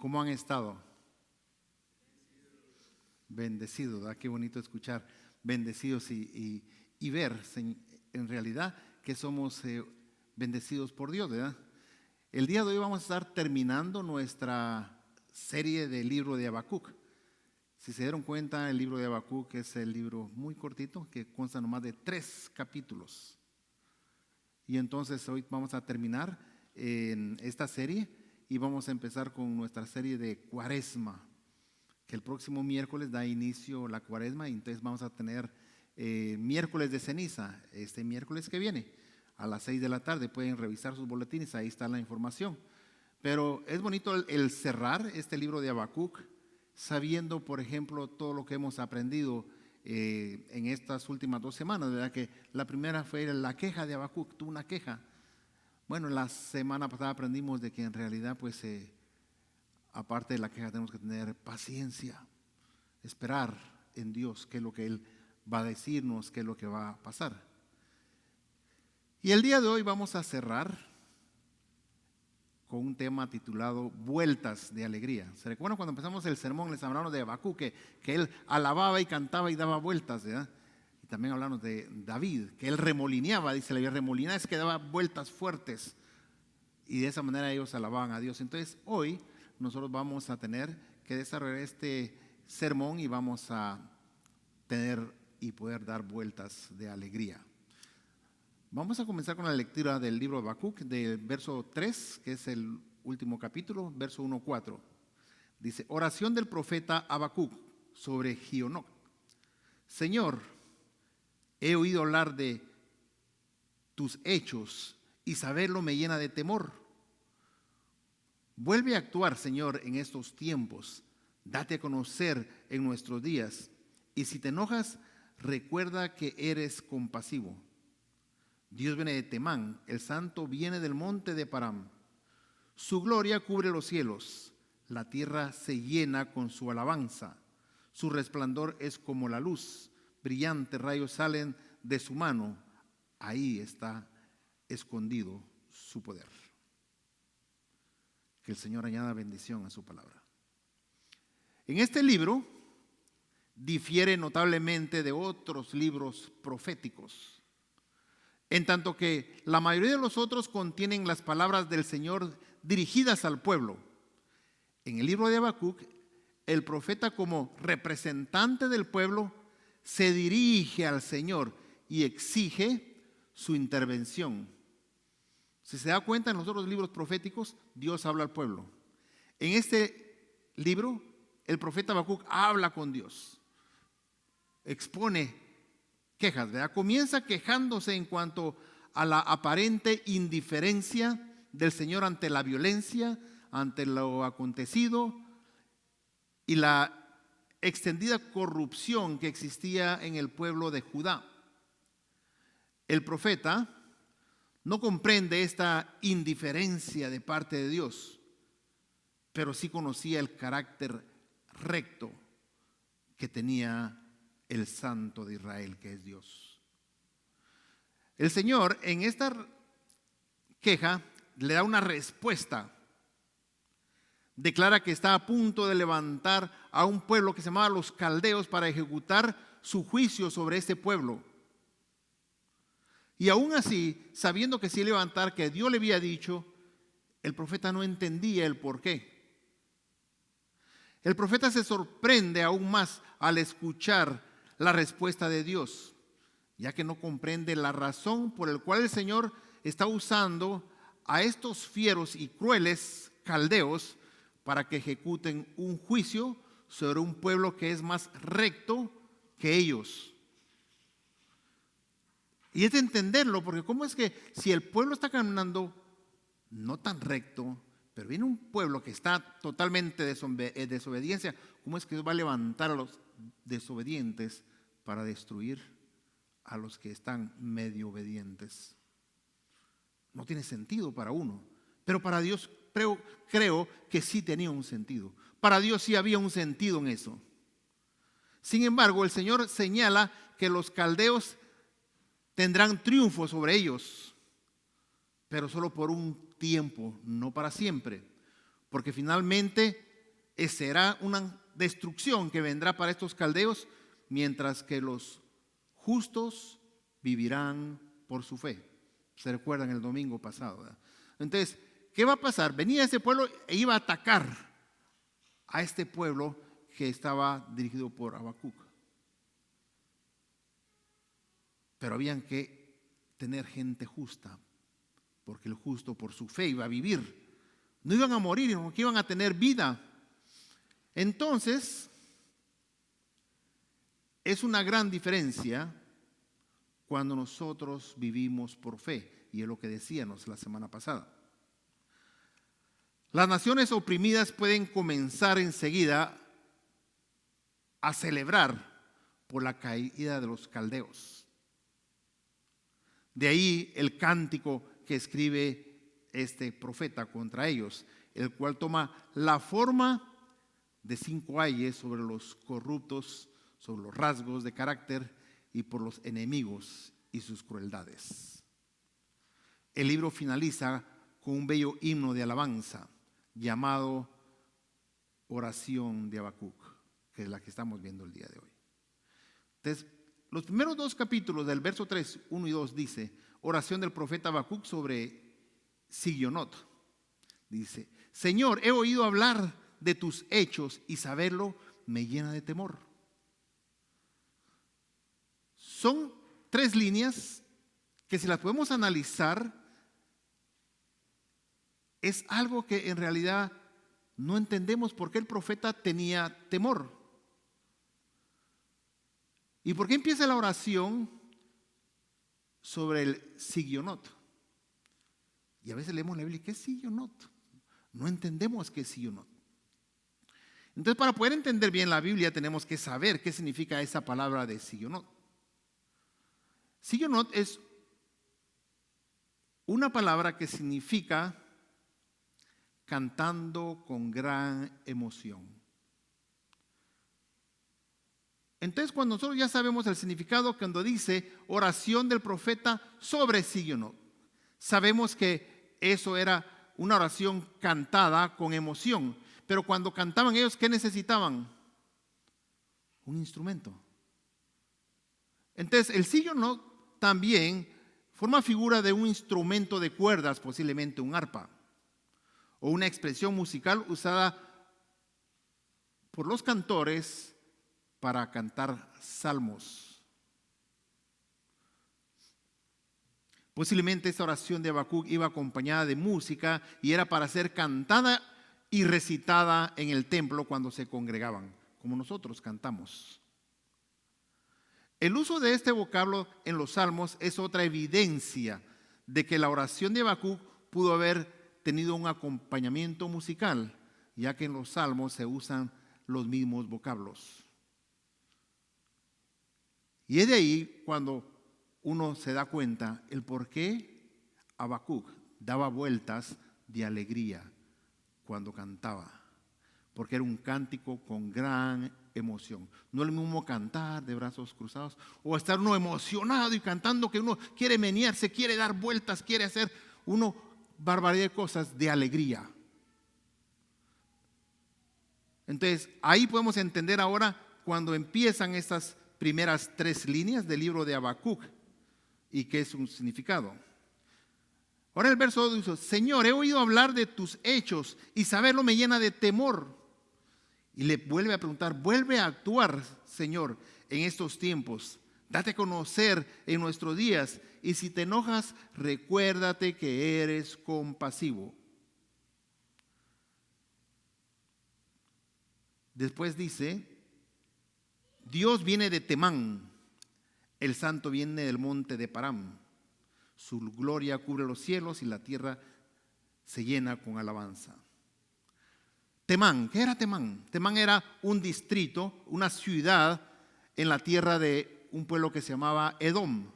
¿Cómo han estado? Bendecidos, ¿verdad? Qué bonito escuchar bendecidos y ver en realidad que somos bendecidos por Dios, ¿verdad? El día de hoy vamos a estar terminando nuestra serie del libro de Habacuc. Si se dieron cuenta, el libro de Habacuc es el libro muy cortito que consta nomás de 3 capítulos. Y entonces hoy vamos a terminar en esta serie y vamos a empezar con nuestra serie de Cuaresma, que el próximo miércoles da inicio la Cuaresma y entonces vamos a tener miércoles de ceniza, este miércoles que viene a las 6 de la tarde. Pueden revisar sus boletines, ahí está la información. Pero es bonito el cerrar este libro de Habacuc sabiendo, por ejemplo, todo lo que hemos aprendido en estas últimas 2 semanas, ¿verdad? Que la primera fue la queja de Habacuc, tuvo una queja. Bueno, la semana pasada aprendimos de que en realidad, pues, aparte de la queja, tenemos que tener paciencia, esperar en Dios, qué es lo que Él va a decirnos, qué es lo que va a pasar. Y el día de hoy vamos a cerrar con un tema titulado Vueltas de Alegría. ¿Se recuerdan cuando empezamos el sermón? Les hablamos de Habacuc, que él alababa y cantaba y daba vueltas, ¿verdad? Y también hablamos de David, que él remolineaba, dice la Biblia, remolineaba es que daba vueltas fuertes. Y de esa manera ellos alababan a Dios. Entonces hoy nosotros vamos a tener que desarrollar este sermón y vamos a tener y poder dar vueltas de alegría. Vamos a comenzar con la lectura del libro de Habacuc, del verso 3, que es el último capítulo, verso 1-4. Dice, oración del profeta Habacuc sobre Gionoc. Señor, he oído hablar de tus hechos y saberlo me llena de temor. Vuelve a actuar, Señor, en estos tiempos. Date a conocer en nuestros días. Y si te enojas, recuerda que eres compasivo. Dios viene de Temán, el santo viene del monte de Param. Su gloria cubre los cielos, la tierra se llena con su alabanza. Su resplandor es como la luz, brillantes rayos salen de su mano. Ahí está escondido su poder. Que el Señor añada bendición a su palabra. En este libro difiere notablemente de otros libros proféticos, en tanto que la mayoría de los otros contienen las palabras del Señor dirigidas al pueblo. En el libro de Habacuc, el profeta como representante del pueblo se dirige al Señor y exige su intervención. Si se da cuenta, en los otros libros proféticos, Dios habla al pueblo. En este libro, el profeta Habacuc habla con Dios, expone quejas, ¿verdad? Comienza quejándose en cuanto a la aparente indiferencia del Señor ante la violencia, ante lo acontecido y la extendida corrupción que existía en el pueblo de Judá. El profeta no comprende esta indiferencia de parte de Dios, pero sí conocía el carácter recto que tenía el Santo de Israel, que es Dios. El Señor en esta queja le da una respuesta. Declara que está a punto de levantar a un pueblo que se llamaba los caldeos para ejecutar su juicio sobre este pueblo. Y aún así, sabiendo que sí levantar, que Dios le había dicho, el profeta no entendía el por qué. El profeta se sorprende aún más al escuchar la respuesta de Dios, ya que no comprende la razón por la cual el Señor está usando a estos fieros y crueles caldeos para que ejecuten un juicio sobre un pueblo que es más recto que ellos. Y es de entenderlo, porque ¿cómo es que si el pueblo está caminando no tan recto, pero viene un pueblo que está totalmente desobediencia, ¿cómo es que Dios va a levantar a los desobedientes para destruir a los que están medio obedientes? No tiene sentido para uno, pero para Dios creo que sí tenía un sentido. Para Dios sí había un sentido en eso. Sin embargo, el Señor señala que los caldeos tendrán triunfo sobre ellos, pero solo por un tiempo, no para siempre, porque finalmente será una destrucción que vendrá para estos caldeos, mientras que los justos vivirán por su fe. Se recuerdan el domingo pasado, ¿verdad? Entonces, ¿qué va a pasar? Venía ese pueblo e iba a atacar a este pueblo que estaba dirigido por Habacuc. Pero habían que tener gente justa, porque el justo por su fe iba a vivir. No iban a morir, sino que iban a tener vida. Entonces, es una gran diferencia cuando nosotros vivimos por fe, y es lo que decíamos la semana pasada. Las naciones oprimidas pueden comenzar enseguida a celebrar por la caída de los caldeos. De ahí el cántico que escribe este profeta contra ellos, el cual toma la forma de 5 ayes sobre los corruptos, sobre los rasgos de carácter y por los enemigos y sus crueldades. El libro finaliza con un bello himno de alabanza llamado Oración de Habacuc, que es la que estamos viendo el día de hoy. Entonces, los primeros 2 capítulos del verso 3, 1 y 2 dice, oración del profeta Habacuc sobre Sigionot. Dice, Señor, he oído hablar de tus hechos y saberlo me llena de temor. Son 3 líneas que si las podemos analizar, es algo que en realidad no entendemos por qué el profeta tenía temor. ¿Y por qué empieza la oración sobre el Sigionot? Y a veces leemos la Biblia, ¿qué es Sigionot? No entendemos qué es Sigionot. Entonces, para poder entender bien la Biblia, tenemos que saber qué significa esa palabra de Sigionot. Sigionot es una palabra que significa cantando con gran emoción. Entonces, cuando nosotros ya sabemos el significado, cuando dice oración del profeta sobre Sigionot, sabemos que eso era una oración cantada con emoción. Pero cuando cantaban ellos, ¿qué necesitaban? Un instrumento. Entonces, el Sigionot también forma figura de un instrumento de cuerdas, posiblemente un arpa, o una expresión musical usada por los cantores para cantar salmos. Posiblemente esta oración de Habacuc iba acompañada de música y era para ser cantada y recitada en el templo cuando se congregaban, como nosotros cantamos. El uso de este vocablo en los salmos es otra evidencia de que la oración de Habacuc pudo haber tenido un acompañamiento musical, ya que en los salmos se usan los mismos vocablos. Y es de ahí cuando uno se da cuenta el por qué Habacuc daba vueltas de alegría cuando cantaba, porque era un cántico con gran emoción. No es lo mismo cantar de brazos cruzados o estar uno emocionado y cantando que uno quiere menearse, quiere dar vueltas, quiere hacer uno barbaridad de cosas de alegría. Entonces, ahí podemos entender ahora cuando empiezan estas primeras 3 líneas del libro de Habacuc y qué es su significado. Ahora el verso 2 dice, Señor, he oído hablar de tus hechos y saberlo me llena de temor. Y le vuelve a preguntar, vuelve a actuar, Señor, en estos tiempos. Date a conocer en nuestros días y si te enojas, recuérdate que eres compasivo. Después dice, Dios viene de Temán, el santo viene del monte de Param. Su gloria cubre los cielos y la tierra se llena con alabanza. Temán, ¿qué era Temán? Temán era un distrito, una ciudad en la tierra de un pueblo que se llamaba Edom.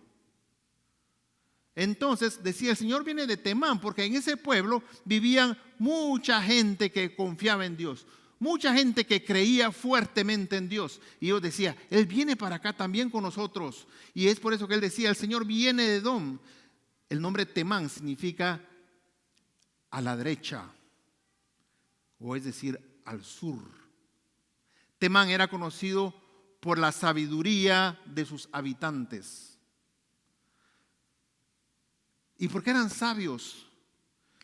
Entonces decía, el Señor viene de Temán, porque en ese pueblo vivían mucha gente que confiaba en Dios, mucha gente que creía fuertemente en Dios. Y yo decía, Él viene para acá también con nosotros. Y es por eso que Él decía, el Señor viene de Edom. El nombre Temán significa a la derecha, o es decir, al sur. Temán era conocido por la sabiduría de sus habitantes. ¿Y por qué eran sabios?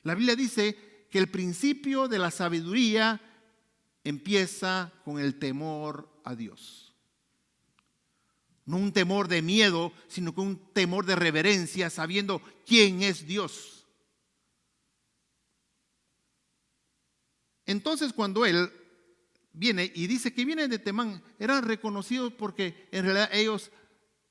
La Biblia dice que el principio de la sabiduría empieza con el temor a Dios. No un temor de miedo, sino que un temor de reverencia, sabiendo quién es Dios. Entonces, cuando él viene y dice que viene de Temán, eran reconocidos porque en realidad ellos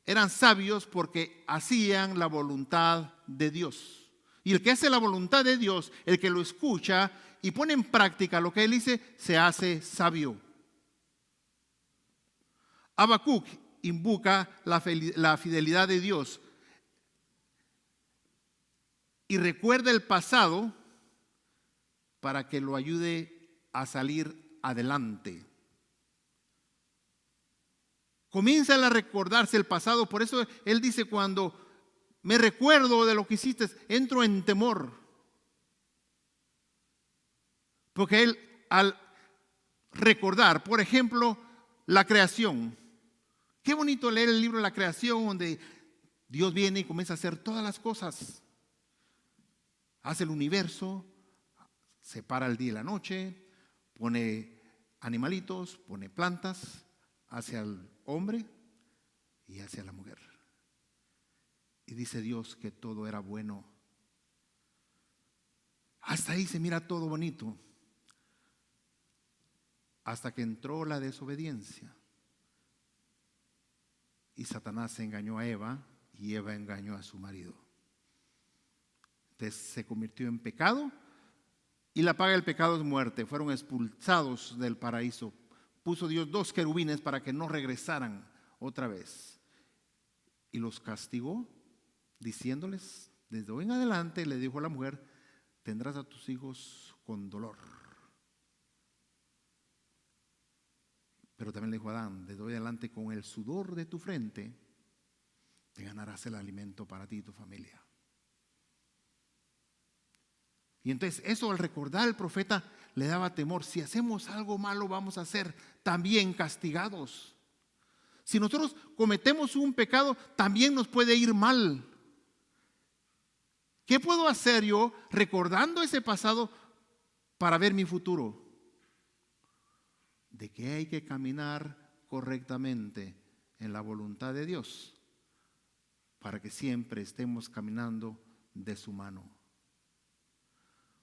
eran sabios porque hacían la voluntad de Dios. Y el que hace la voluntad de Dios, el que lo escucha y pone en práctica lo que él dice, se hace sabio. Habacuc invoca la fidelidad de Dios y recuerda el pasado para que lo ayude a salir adelante. Comienza a recordarse el pasado, por eso él dice: cuando me recuerdo de lo que hiciste, entro en temor. Porque él, al recordar, por ejemplo, la creación. Qué bonito leer el libro de la creación, donde Dios viene y comienza a hacer todas las cosas. Hace el universo, separa el día y la noche, pone animalitos, pone plantas, hace al hombre y hace a la mujer. Y dice Dios que todo era bueno. Hasta ahí se mira todo bonito. Hasta que entró la desobediencia. Y Satanás engañó a Eva y Eva engañó a su marido. Entonces se convirtió en pecado y la paga del pecado es muerte. Fueron expulsados del paraíso. Puso Dios 2 querubines para que no regresaran otra vez. Y los castigó diciéndoles: desde hoy en adelante, le dijo a la mujer, tendrás a tus hijos con dolor. Pero también le dijo a Adán: desde hoy en adelante, con el sudor de tu frente te ganarás el alimento para ti y tu familia. Y entonces eso, al recordar el profeta, le daba temor. Si hacemos algo malo, vamos a ser también castigados. Si nosotros cometemos un pecado, también nos puede ir mal. ¿Qué puedo hacer yo recordando ese pasado para ver mi futuro? De que hay que caminar correctamente en la voluntad de Dios para que siempre estemos caminando de su mano.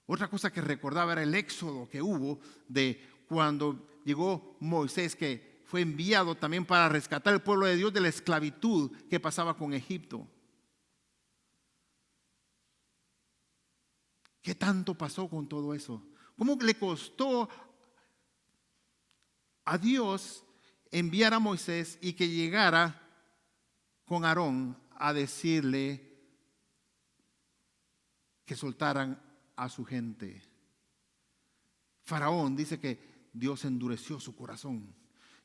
Otra cosa que recordaba era el éxodo que hubo de cuando llegó Moisés, que fue enviado también para rescatar al pueblo de Dios de la esclavitud que pasaba con Egipto. ¿Qué tanto pasó con todo eso? ¿Cómo le costó a Dios enviar a Moisés y que llegara con Aarón a decirle que soltaran a su gente? Faraón dice que Dios endureció su corazón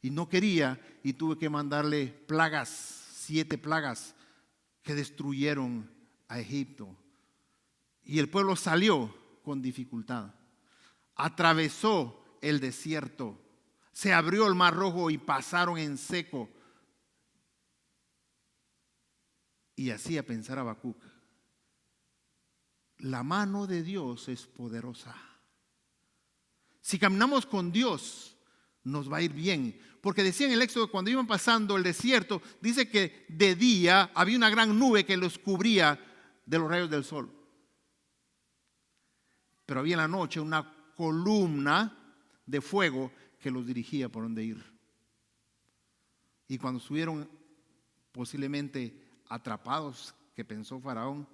y no quería, y tuve que mandarle plagas, 7 plagas que destruyeron a Egipto. Y el pueblo salió con dificultad, atravesó el desierto, se abrió el mar Rojo y pasaron en seco. Y hacía pensar a Habacuc: la mano de Dios es poderosa. Si caminamos con Dios, nos va a ir bien. Porque decía en el Éxodo, cuando iban pasando el desierto, dice que de día había una gran nube que los cubría de los rayos del sol. Pero había en la noche una columna de fuego que los dirigía por donde ir. Y cuando estuvieron posiblemente atrapados, que pensó Faraón,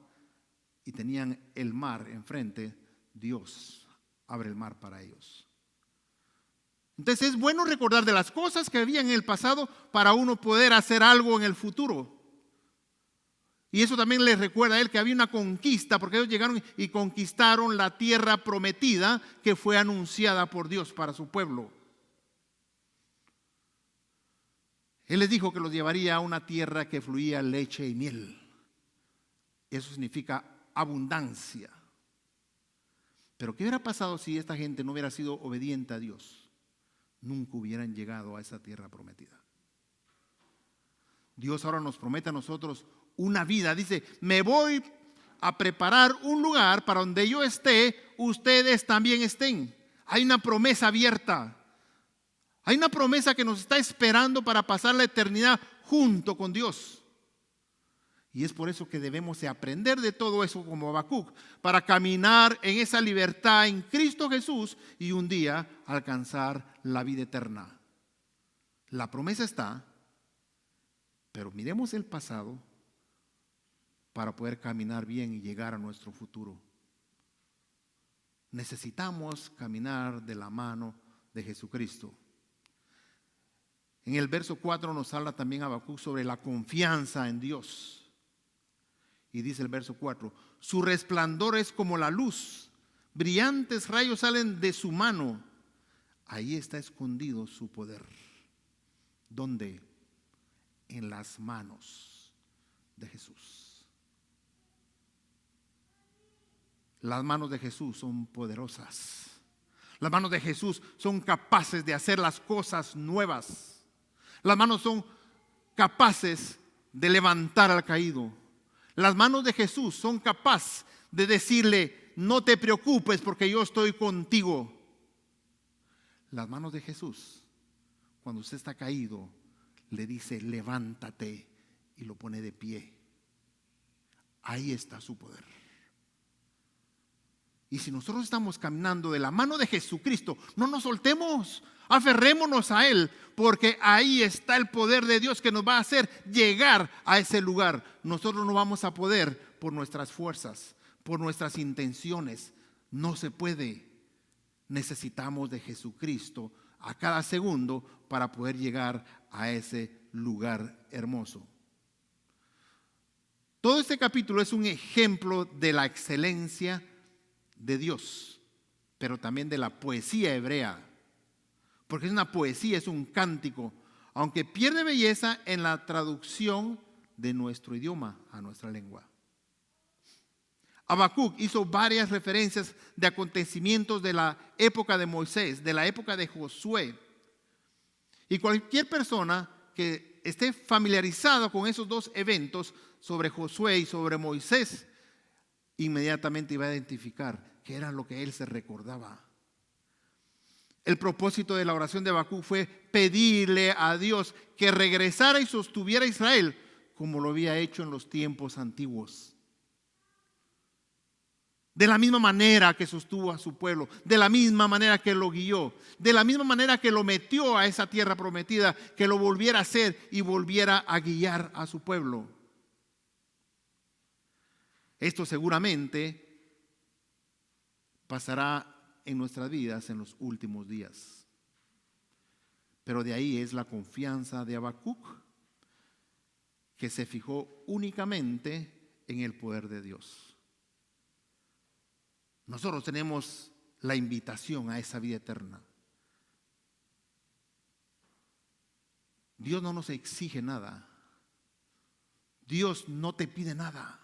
y tenían el mar enfrente, Dios abre el mar para ellos. Entonces es bueno recordar de las cosas que había en el pasado para uno poder hacer algo en el futuro. Y eso también les recuerda a él que había una conquista, porque ellos llegaron y conquistaron la tierra prometida que fue anunciada por Dios para su pueblo. Él les dijo que los llevaría a una tierra que fluía leche y miel. Eso significa abundancia. Pero ¿qué hubiera pasado si esta gente no hubiera sido obediente a Dios? Nunca hubieran llegado a esa tierra prometida. Dios ahora nos promete a nosotros una vida. Dice, me voy a preparar un lugar para donde yo esté, ustedes también estén. Hay una promesa abierta. Hay una promesa que nos está esperando para pasar la eternidad junto con Dios. Y es por eso que debemos de aprender de todo eso como Habacuc, para caminar en esa libertad en Cristo Jesús y un día alcanzar la vida eterna. La promesa está, pero miremos el pasado para poder caminar bien y llegar a nuestro futuro. Necesitamos caminar de la mano de Jesucristo. En el verso 4 nos habla también Habacuc sobre la confianza en Dios. Y dice el verso 4, su resplandor es como la luz, brillantes rayos salen de su mano. Ahí está escondido su poder. ¿Dónde? En las manos de Jesús. Las manos de Jesús son poderosas. Las manos de Jesús son capaces de hacer las cosas nuevas. Las manos son capaces de levantar al caído. Las manos de Jesús son capaces de decirle, no te preocupes porque yo estoy contigo. Las manos de Jesús, cuando usted está caído, le dice, levántate, y lo pone de pie. Ahí está su poder. Y si nosotros estamos caminando de la mano de Jesucristo, no nos soltemos, aferrémonos a Él, porque ahí está el poder de Dios que nos va a hacer llegar a ese lugar. Nosotros no vamos a poder por nuestras fuerzas, por nuestras intenciones. No se puede. Necesitamos de Jesucristo a cada segundo para poder llegar a ese lugar hermoso. Todo este capítulo es un ejemplo de la excelencia de Dios, pero también de la poesía hebrea, porque es una poesía, es un cántico, aunque pierde belleza en la traducción de nuestro idioma a nuestra lengua. Habacuc hizo varias referencias de acontecimientos de la época de Moisés, de la época de Josué, y cualquier persona que esté familiarizada con esos dos eventos sobre Josué y sobre Moisés, inmediatamente iba a identificar que era lo que él se recordaba. El propósito de la oración de Habacuc fue pedirle a Dios que regresara y sostuviera a Israel como lo había hecho en los tiempos antiguos. De la misma manera que sostuvo a su pueblo, de la misma manera que lo guió, de la misma manera que lo metió a esa tierra prometida, que lo volviera a hacer y volviera a guiar a su pueblo. Esto seguramente pasará en nuestras vidas en los últimos días. Pero de ahí es la confianza de Habacuc, que se fijó únicamente en el poder de Dios. Nosotros tenemos la invitación a esa vida eterna. Dios no nos exige nada. Dios no te pide nada.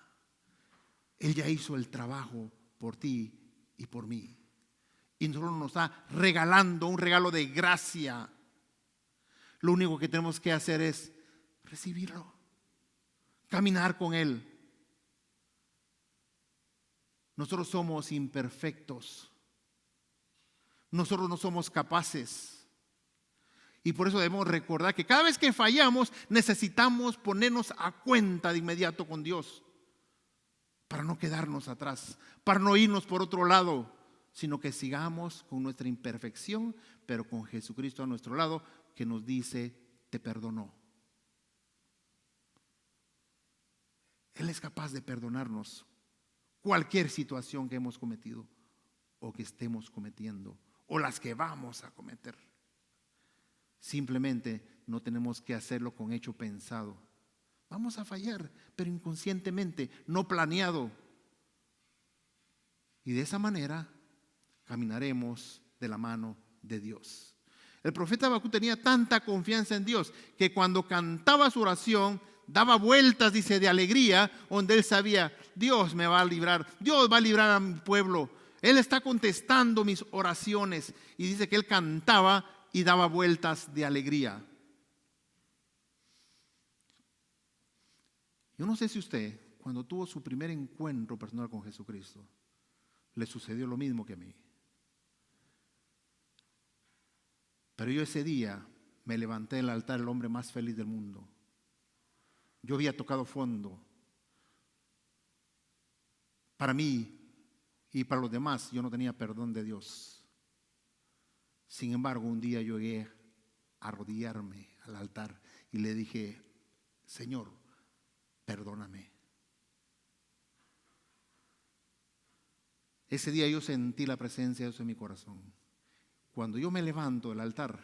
Él ya hizo el trabajo por ti y por mí. Y nosotros nos está regalando un regalo de gracia. Lo único que tenemos que hacer es recibirlo, caminar con Él. Nosotros somos imperfectos. Nosotros no somos capaces. Y por eso debemos recordar que cada vez que fallamos necesitamos ponernos a cuenta de inmediato con Dios, para no quedarnos atrás, para no irnos por otro lado, sino que sigamos con nuestra imperfección, pero con Jesucristo a nuestro lado, que nos dice, te perdonó. Él es capaz de perdonarnos cualquier situación que hemos cometido o que estemos cometiendo o las que vamos a cometer. Simplemente no tenemos que hacerlo con hecho pensado. Vamos a fallar, pero inconscientemente, no planeado. Y de esa manera caminaremos de la mano de Dios. El profeta Habacuc tenía tanta confianza en Dios que cuando cantaba su oración daba vueltas, dice, de alegría, donde él sabía, Dios me va a librar, Dios va a librar a mi pueblo. Él está contestando mis oraciones. Y dice que él cantaba y daba vueltas de alegría. Yo no sé si usted, cuando tuvo su primer encuentro personal con Jesucristo, le sucedió lo mismo que a mí. Pero yo ese día me levanté del altar el hombre más feliz del mundo. Yo había tocado fondo. Para mí y para los demás, yo no tenía perdón de Dios. Sin embargo, un día yo llegué a arrodillarme al altar y le dije: Señor, perdóname. Ese día yo sentí la presencia de Dios en mi corazón. Cuando yo me levanto del altar,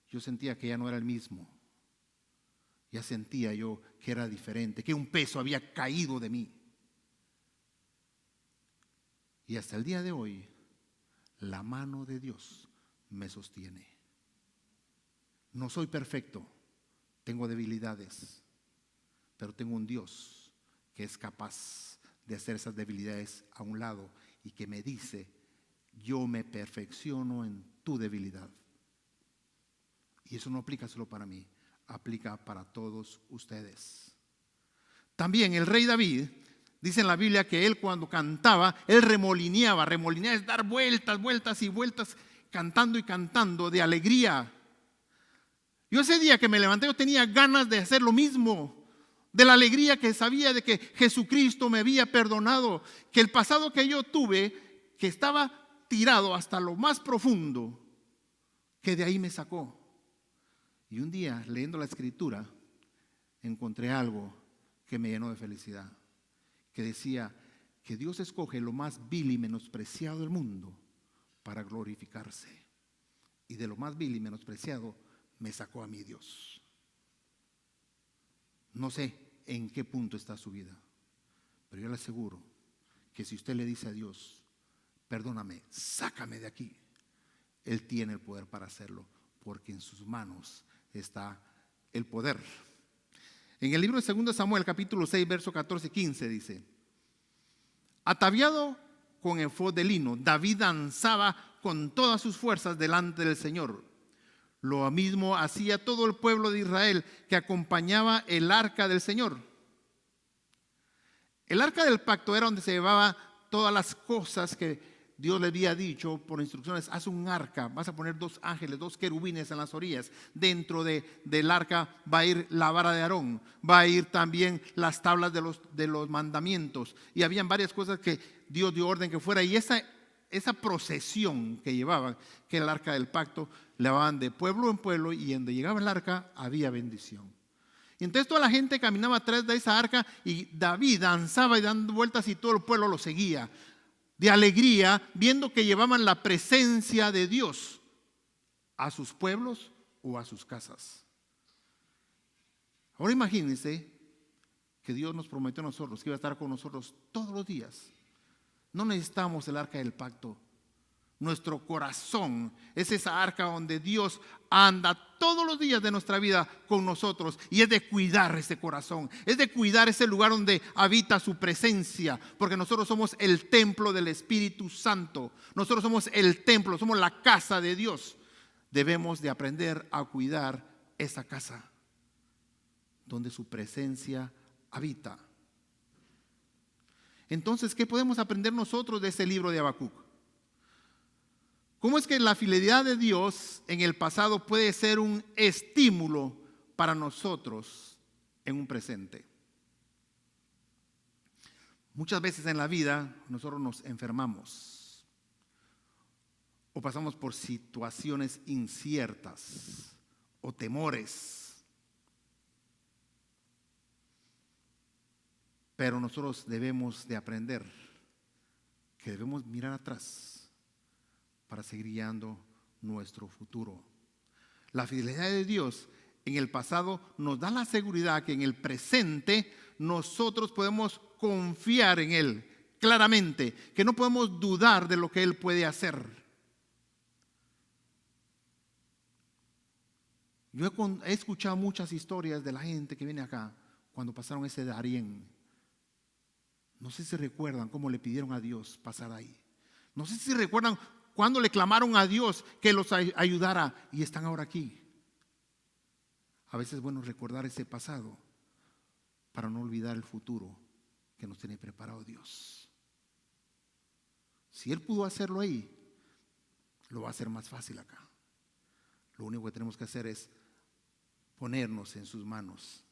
yo sentía que ya no era el mismo. Ya sentía yo que era diferente, que un peso había caído de mí. Y hasta el día de hoy, la mano de Dios me sostiene. No soy perfecto, tengo debilidades, pero tengo un Dios que es capaz de hacer esas debilidades a un lado y que me dice: yo me perfecciono en tu debilidad. Y eso no aplica solo para mí, aplica para todos ustedes. También el rey David, dice en la Biblia que él cuando cantaba, él remolineaba. Remolinear es dar vueltas, vueltas y vueltas, cantando y cantando de alegría. Yo ese día que me levanté, yo tenía ganas de hacer lo mismo. De la alegría que sabía de que Jesucristo me había perdonado, que el pasado que yo tuve, que estaba tirado hasta lo más profundo, que de ahí me sacó. Y un día, leyendo la Escritura, encontré algo que me llenó de felicidad, que decía que Dios escoge lo más vil y menospreciado del mundo para glorificarse. Y de lo más vil y menospreciado me sacó a mí Dios. No sé en qué punto está su vida, pero yo le aseguro que si usted le dice a Dios: perdóname, sácame de aquí, Él tiene el poder para hacerlo, porque en sus manos está el poder. En el libro de 2 Samuel, capítulo 6, verso 14 y 15 dice: ataviado con efod de lino, David danzaba con todas sus fuerzas delante del Señor. Lo mismo hacía todo el pueblo de Israel que acompañaba el arca del Señor. El arca del pacto era donde se llevaba todas las cosas que Dios le había dicho por instrucciones: haz un arca, vas a poner 2 ángeles, 2 querubines en las orillas. Dentro del arca va a ir la vara de Aarón, va a ir también las tablas de los mandamientos. Y habían varias cosas que Dios dio orden que fuera. Y esa procesión que llevaban, que era el arca del pacto, la llevaban de pueblo en pueblo, y donde llegaba el arca había bendición. Y entonces toda la gente caminaba atrás de esa arca y David danzaba y dando vueltas y todo el pueblo lo seguía de alegría, viendo que llevaban la presencia de Dios a sus pueblos o a sus casas. Ahora imagínense que Dios nos prometió a nosotros que iba a estar con nosotros todos los días. No necesitamos el arca del pacto. Nuestro corazón es esa arca donde Dios anda todos los días de nuestra vida con nosotros, y es de cuidar ese corazón, es de cuidar ese lugar donde habita su presencia, porque nosotros somos el templo del Espíritu Santo. Nosotros somos el templo, somos la casa de Dios. Debemos de aprender a cuidar esa casa donde su presencia habita. Entonces, ¿qué podemos aprender nosotros de ese libro de Habacuc? ¿Cómo es que la fidelidad de Dios en el pasado puede ser un estímulo para nosotros en un presente? Muchas veces en la vida nosotros nos enfermamos o pasamos por situaciones inciertas o temores, pero nosotros debemos de aprender que debemos mirar atrás para seguir guiando nuestro futuro. La fidelidad de Dios en el pasado nos da la seguridad que en el presente nosotros podemos confiar en Él claramente, que no podemos dudar de lo que Él puede hacer. Yo he escuchado muchas historias de la gente que viene acá cuando pasaron ese Darién. No sé si recuerdan cómo le pidieron a Dios pasar ahí. No sé si recuerdan cuando le clamaron a Dios que los ayudara y están ahora aquí. A veces es bueno recordar ese pasado para no olvidar el futuro que nos tiene preparado Dios. Si Él pudo hacerlo ahí, lo va a hacer más fácil acá. Lo único que tenemos que hacer es ponernos en sus manos.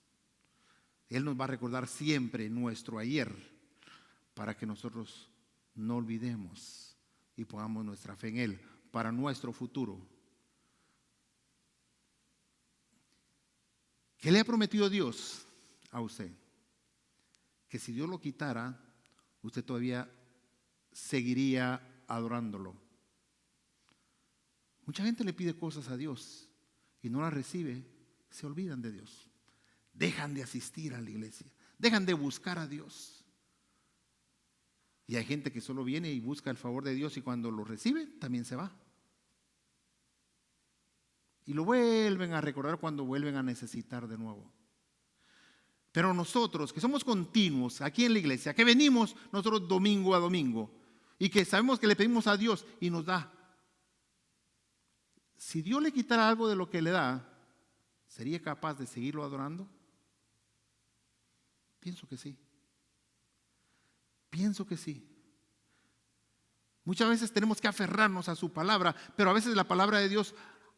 Él nos va a recordar siempre nuestro ayer para que nosotros no olvidemos y pongamos nuestra fe en Él para nuestro futuro. ¿Qué le ha prometido Dios a usted? Que si Dios lo quitara, usted todavía seguiría adorándolo. Mucha gente le pide cosas a Dios y no las recibe, se olvidan de Dios. Dejan de asistir a la iglesia, dejan de buscar a Dios. Y hay gente que solo viene y busca el favor de Dios y cuando lo recibe también se va. Y lo vuelven a recordar cuando vuelven a necesitar de nuevo. Pero nosotros que somos continuos aquí en la iglesia, que venimos nosotros domingo a domingo y que sabemos que le pedimos a Dios y nos da. Si Dios le quitara algo de lo que le da, ¿sería capaz de seguirlo adorando? Pienso que sí. Pienso que sí. Muchas veces tenemos que aferrarnos a su palabra, pero a veces la palabra de Dios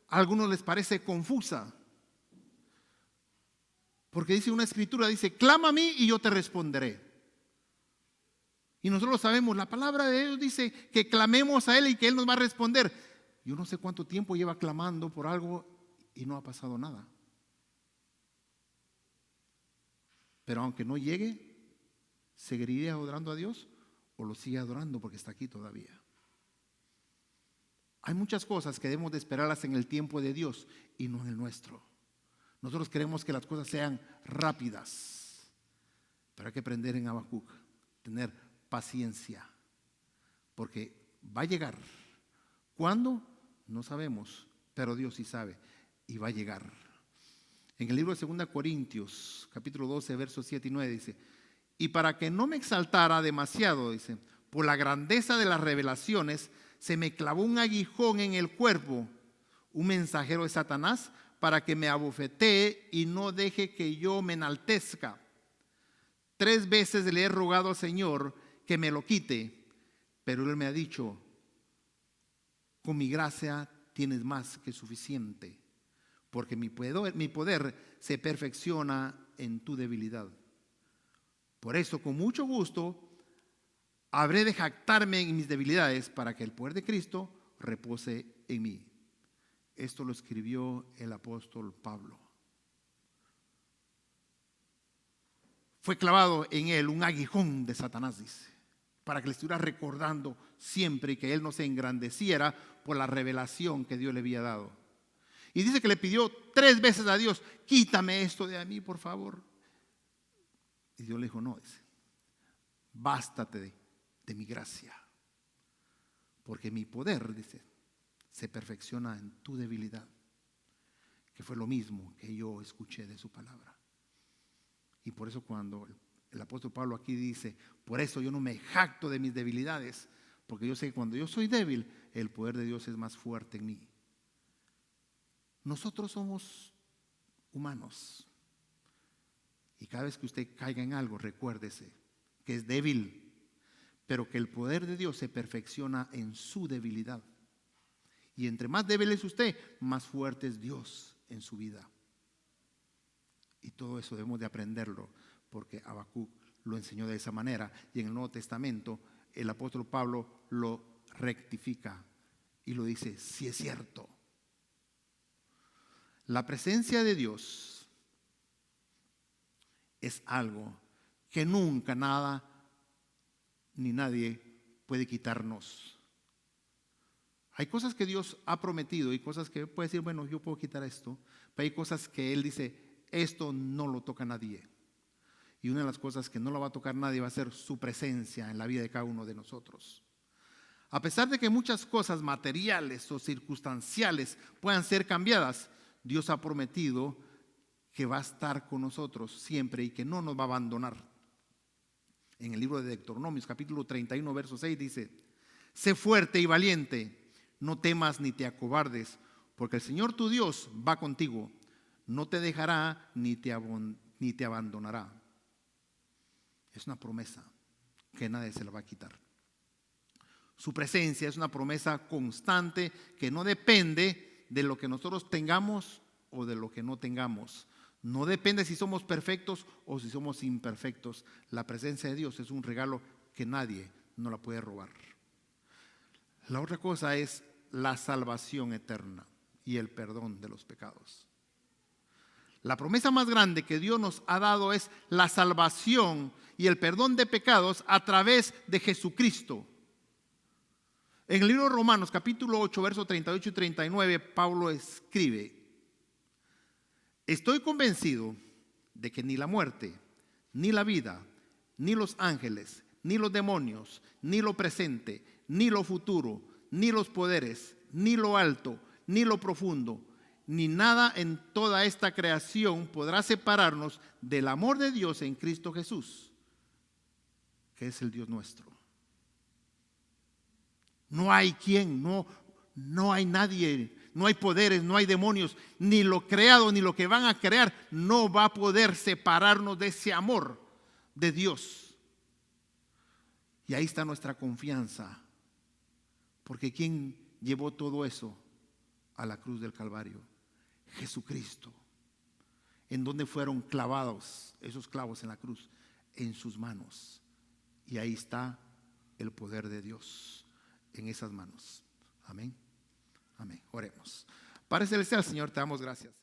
a algunos les parece confusa. Porque dice una escritura, dice, clama a mí y yo te responderé. Y nosotros lo sabemos, la palabra de Dios dice que clamemos a Él y que Él nos va a responder. Yo no sé cuánto tiempo lleva clamando por algo y no ha pasado nada. Pero aunque no llegue, ¿seguiría adorando a Dios o lo sigue adorando porque está aquí todavía? Hay muchas cosas que debemos de esperarlas en el tiempo de Dios y no en el nuestro. Nosotros queremos que las cosas sean rápidas, pero hay que aprender en Habacuc, tener paciencia, porque va a llegar. ¿Cuándo? No sabemos, pero Dios sí sabe y va a llegar. En el libro de 2 Corintios, capítulo 12, versos 7 y 9 dice, y para que no me exaltara demasiado, dice, por la grandeza de las revelaciones, se me clavó un aguijón en el cuerpo, un mensajero de Satanás, para que me abofetee y no deje que yo me enaltezca. 3 veces le he rogado al Señor que me lo quite, pero Él me ha dicho, con mi gracia tienes más que suficiente, porque mi poder se perfecciona en tu debilidad. Por eso, con mucho gusto, habré de jactarme en mis debilidades para que el poder de Cristo repose en mí. Esto lo escribió el apóstol Pablo. Fue clavado en él un aguijón de Satanás, dice, para que le estuviera recordando siempre y que él no se engrandeciera por la revelación que Dios le había dado. Y dice que le pidió 3 veces a Dios, quítame esto de a mí, por favor. Y Dios le dijo, no, dice, bástate de mi gracia, porque mi poder, dice, se perfecciona en tu debilidad, que fue lo mismo que yo escuché de su palabra. Y por eso cuando el apóstol Pablo aquí dice, por eso yo no me jacto de mis debilidades, porque yo sé que cuando yo soy débil, el poder de Dios es más fuerte en mí. Nosotros somos humanos. Y cada vez que usted caiga en algo, recuérdese que es débil, pero que el poder de Dios se perfecciona en su debilidad. Y entre más débil es usted, más fuerte es Dios en su vida. Y todo eso debemos de aprenderlo, porque Habacuc lo enseñó de esa manera. Y en el Nuevo Testamento, el apóstol Pablo lo rectifica y lo dice, sí es cierto. La presencia de Dios es algo que nunca nada ni nadie puede quitarnos. Hay cosas que Dios ha prometido y cosas que puede decir, bueno, yo puedo quitar esto, pero hay cosas que Él dice, esto no lo toca nadie. Y una de las cosas que no lo va a tocar nadie va a ser su presencia en la vida de cada uno de nosotros. A pesar de que muchas cosas materiales o circunstanciales puedan ser cambiadas, Dios ha prometido que va a estar con nosotros siempre y que no nos va a abandonar. En el libro de Deuteronomios, capítulo 31, verso 6 dice, Sé fuerte y valiente, no temas ni te acobardes, porque el Señor tu Dios va contigo, no te dejará ni te abandonará. Es una promesa que nadie se la va a quitar. Su presencia es una promesa constante que no depende de lo que nosotros tengamos o de lo que no tengamos. No depende si somos perfectos o si somos imperfectos. La presencia de Dios es un regalo que nadie nos la puede robar. La otra cosa es la salvación eterna y el perdón de los pecados. La promesa más grande que Dios nos ha dado es la salvación y el perdón de pecados a través de Jesucristo. En el libro de Romanos, capítulo 8, versos 38 y 39, Pablo escribe: estoy convencido de que ni la muerte, ni la vida, ni los ángeles, ni los demonios, ni lo presente, ni lo futuro, ni los poderes, ni lo alto, ni lo profundo, ni nada en toda esta creación podrá separarnos del amor de Dios en Cristo Jesús, que es el Dios nuestro. No hay quien, no hay nadie, no hay poderes, no hay demonios, ni lo creado, ni lo que van a crear, no va a poder separarnos de ese amor de Dios. Y ahí está nuestra confianza, porque ¿quién llevó todo eso a la cruz del Calvario? Jesucristo. ¿En dónde fueron clavados esos clavos en la cruz? En sus manos. Y ahí está el poder de Dios en esas manos. Amén. Amén. Oremos. Padre celestial, Señor, te damos gracias.